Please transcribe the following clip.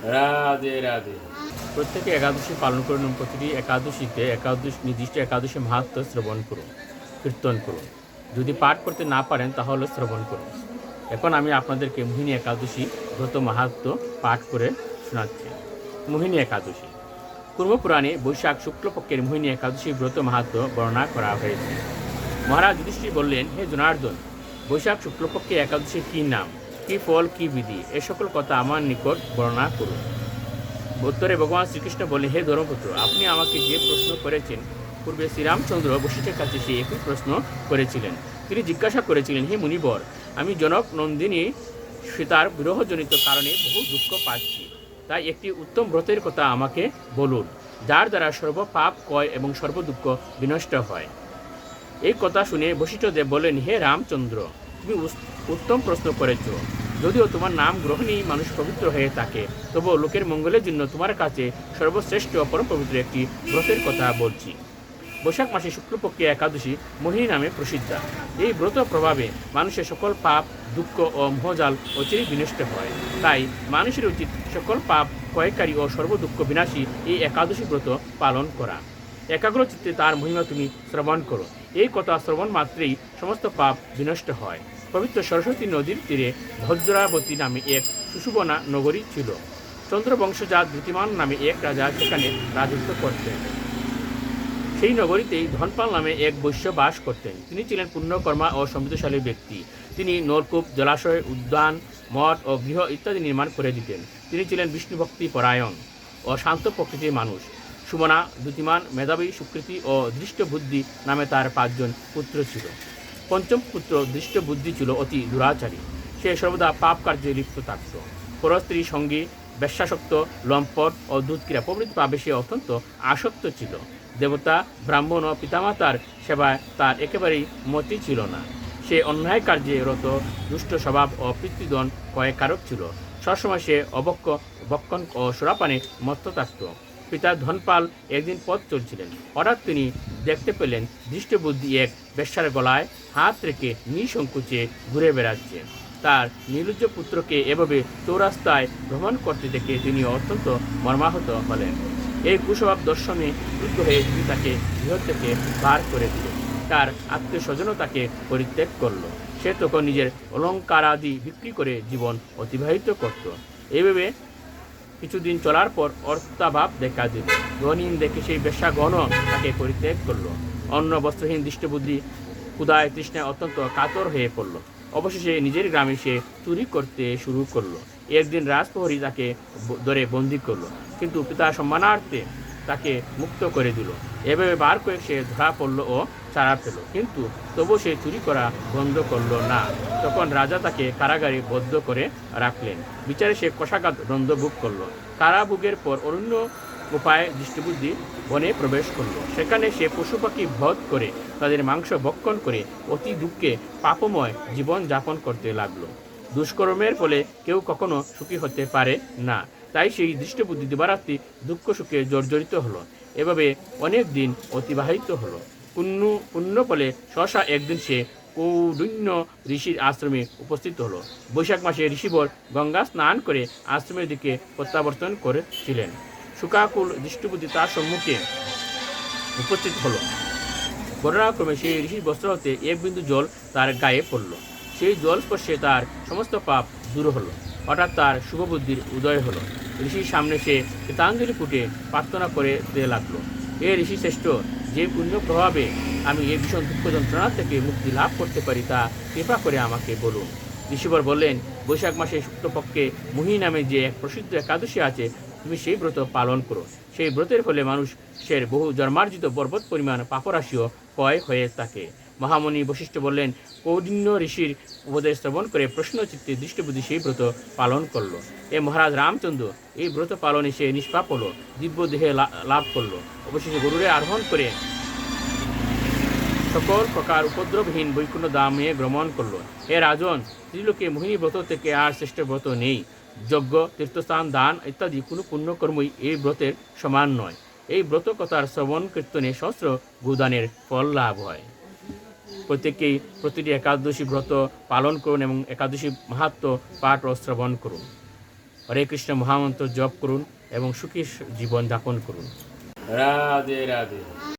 রাধে রাধে। প্রত্যেকে একাদশী পালন করুন এবং প্রতিটি একাদশীতে নির্দিষ্ট একাদশী মাহাত্ম্য শ্রবণ করুন, কীর্তন করুন। যদি পাঠ করতে না পারেন তাহলে শ্রবণ করুন। এখন আমি আপনাদেরকে মোহিনী একাদশী ব্রত মাহাত্ম্য পাঠ করে শোনাচ্ছি। মোহিনী একাদশী পূর্বপুরাণে বৈশাখ শুক্লপক্ষের মোহিনী একাদশী ব্রত মাহাত্ম্য বর্ণনা করা হয়েছে। মহারাজ যুধিষ্ঠির বললেন, হে জনার্দন, বৈশাখ শুক্লপক্ষে একাদশীর কী নাম, কী ফল, কী বিধি, এ সকল কথা আমার নিকট বর্ণনা করুন। উত্তরে ভগবান শ্রীকৃষ্ণ বললেন, হে ধর্মপুত্র, আপনি আমাকে যে প্রশ্ন করেছেন, পূর্বে শ্রীরামচন্দ্র বশিষ্ঠের কাছে সে একই প্রশ্ন করেছিলেন। তিনি জিজ্ঞাসা করেছিলেন, হে মুনিবর, আমি জনক নন্দিনী সীতার বিরহজনিত কারণে বহু দুঃখ পাচ্ছি, তাই একটি উত্তম ব্রতের কথা আমাকে বলুন, যার দ্বারা সর্বপাপ ক্ষয় এবং সর্বদুঃখ বিনষ্ট হয়। এই কথা শুনে বশিষ্ঠদেব বললেন, হে রামচন্দ্র, তুমি উত্তম প্রশ্ন করেছ। যদিও তোমার নাম গ্রহণেই মানুষ পবিত্র হয়ে থাকে, তবুও লোকের মঙ্গলের জন্য তোমার কাছে সর্বশ্রেষ্ঠ পরম পবিত্র একটি ব্রতের কথা বলছি। বৈশাখ মাসে শুক্লপক্ষে একাদশী মোহিনী নামে প্রসিদ্ধ। এই ব্রত প্রভাবে মানুষের সকল পাপ, দুঃখ ও মোহজাল অচিরেই বিনষ্ট হয়। তাই মানুষের উচিত সকল পাপ ক্ষয়কারী ও সর্বদুঃখ বিনাশী এই একাদশী ব্রত পালন করা। একাগ্র চিত্তে তার মহিমা তুমি শ্রবণ করো। এই কথা শ্রবণ মাত্রেই সমস্ত পাপ বিনষ্ট হয়। পবিত্র সরস্বতী নদীর তীরে ভদ্রাবতী নামে এক সুশুবনা নগরী ছিল। চন্দ্রবংশজাত দ্যুতিমান নামে এক রাজা সেখানে রাজত্ব করতেন। সেই নগরীতেই ধনপাল নামে এক বৈশ্য বাস করতেন। তিনি ছিলেন পুণ্যকর্মা ও সমৃদ্ধশালী ব্যক্তি। তিনি নলকূপ, জলাশয়, উদ্যান, মঠ ও গৃহ ইত্যাদি নির্মাণ করে দিতেন। তিনি ছিলেন বিষ্ণুভক্তি পরায়ণ ও শান্ত প্রকৃতির মানুষ। সুমনা, দ্যুতিমান, মেধাবী, সুকৃতি ও দৃষ্টবুদ্ধি নামে তার 5 জন পুত্র ছিল। পঞ্চম পুত্র দৃষ্টবুদ্ধি ছিল অতি দুরাচারী। সে সর্বদা পাপ কার্যে লিপ্ত থাকত। পরস্ত্রী সঙ্গী, বেশ্যাসক্ত, লম্পট ও দুধক্রীড়া প্রভৃতি পাপে সে অত্যন্ত আসক্ত ছিল। দেবতা, ব্রাহ্মণ ও পিতামাতার সেবায় তার একেবারেই মতি ছিল না। সে অন্যায় কার্যে রত, দুষ্ট স্বভাব ও পিতৃদন ক্ষয়কারক ছিল। সবসময় সে ভক্ষণ ও সুরাপানে মত্ত থাকত। পিতা ধনপাল একদিন পথ চলছিলেন। হঠাৎ তিনি দেখতে পেলেন দৃষ্টবুদ্ধি এক বেশ্যার গলায় হাত রেখে নিঃসংকোচে ঘুরে বেড়াচ্ছে। তার নির্লজ্জ পুত্রকে এভাবে চৌরাস্তায় ভ্রমণ করতে দেখে তিনি অত্যন্ত মর্মাহত হলেন। এই কুস্বভাব দর্শনে ক্রুদ্ধ হয়ে তিনি তাকে গৃহ থেকে বার করে দিলেন। তার আত্মীয় স্বজনও তাকে পরিত্যাগ করল। সে তখন নিজের অলঙ্কারাদি বিক্রি করে জীবন অতিবাহিত করত। এইভাবে কিছুদিন চলার পর অর্থাভাব দেখা দিল। ধনহীন দেখে সেই বেশ্যাগণও তাকে পরিত্যাগ করল। অন্য বস্ত্রহীন দৃষ্টবুদ্ধি ক্ষুধায় তৃষ্ণায় অত্যন্ত কাতর হয়ে পড়ল। অবশেষে নিজের গ্রামে সে চুরি করতে শুরু করলো। একদিন রাজপ্রহরী তাকে ধরে বন্দি করলো, কিন্তু পিতা সম্মানার্থে তাকে মুক্ত করে দিল। এভাবে বার কয়েক সে ধরা পড়ল ও ছাড়া পেল, কিন্তু তবু সে চুরি করা বন্ধ করল না। তখন রাজা তাকে কারাগারে বদ্ধ করে রাখলেন। বিচারে সে কষাঘাত দণ্ড ভোগ করল। কারাভোগের পর অরণ্য উপায়ে দৃষ্টিবুদ্ধি বনে প্রবেশ করল। সেখানে সে পশু পাখি বধ করে তাদের মাংস ভক্ষণ করে অতি দুঃখে পাপময় জীবন যাপন করতে লাগলো। দুষ্কর্মের ফলে কেউ কখনো সুখী হতে পারে না, তাই সেই দৃষ্টবুদ্ধি দিবারাত্রি দুঃখ সুখে জর্জরিত হলো। এভাবে অনেক দিন অতিবাহিত হলো। পুণ্য ফলে সহসা একদিন সে কৌডিন্য ঋষির আশ্রমে উপস্থিত হলো। বৈশাখ মাসে ঋষিবর গঙ্গা স্নান করে আশ্রমের দিকে প্রত্যাবর্তন করেছিলেন। শুকাকুল দৃষ্টবুদ্ধি তার সম্মুখে উপস্থিত হলো। ঘটনাক্রমে সেই ঋষির বস্ত্র হতে এক বিন্দু জল তার গায়ে পড়ল। সেই জল স্পর্শে তার সমস্ত পাপ দূর হলো। হঠাৎ তার শুভবুদ্ধির উদয় হলো। ঋষির সামনে সে কৃতাঞ্জলি ফুটে প্রার্থনা করতে লাগলো, এ ঋষি শ্রেষ্ঠ, যে পুণ্য প্রভাবে আমি এই ভীষণ দুঃখ যন্ত্রণা থেকে মুক্তি লাভ করতে পারি তা কৃপা করে আমাকে বলুন। ঋষিবর বললেন, বৈশাখ মাসে শুক্লপক্ষে মোহিনী নামে যে এক প্রসিদ্ধ একাদশী আছে, তুমি সেই ব্রত পালন করো। সেই ব্রতের ফলে মানুষের বহু জন্মার্জিত পর্বত পরিমাণ পাপরাশিও ক্ষয় হয়ে থাকে। মহামণি বশিষ্ঠ বললেন, কৌডিন্য ঋষির উপদেশ শ্রবণ করে প্রশ্নচিত্তে দৃষ্টবুদ্ধি সেই ব্রত পালন করল। এ মহারাজ রামচন্দ্র এই ব্রত পালনে সে নিষ্পাপ হল, দিব্য দেহে লাভ করল। অবশেষে গরুরে আরোহণ করে সকল প্রকার উপদ্রবহীন বৈকুণ্ঠ ধামে ভ্রমণ করল। হে রাজন, ত্রিলোকে মোহিনী ব্রত থেকে আর শ্রেষ্ঠ ব্রত নেই। যজ্ঞ, তীর্থস্থান, দান ইত্যাদি কোনো পুণ্যকর্মই এই ব্রতের সমান নয়। এই ব্রত কথার শ্রবণ কীর্তনে সহস্র গোদানের ফল লাভ হয়। প্রত্যেকেই প্রতিটি একাদশী ব্রত পালন করুন এবং একাদশী মাহাত্ম্য পাঠ ও শ্রবণ করুন। হরে কৃষ্ণ মহামন্ত্র জপ করুন এবং সুখী জীবন যাপন করুন। রাধে রাধে।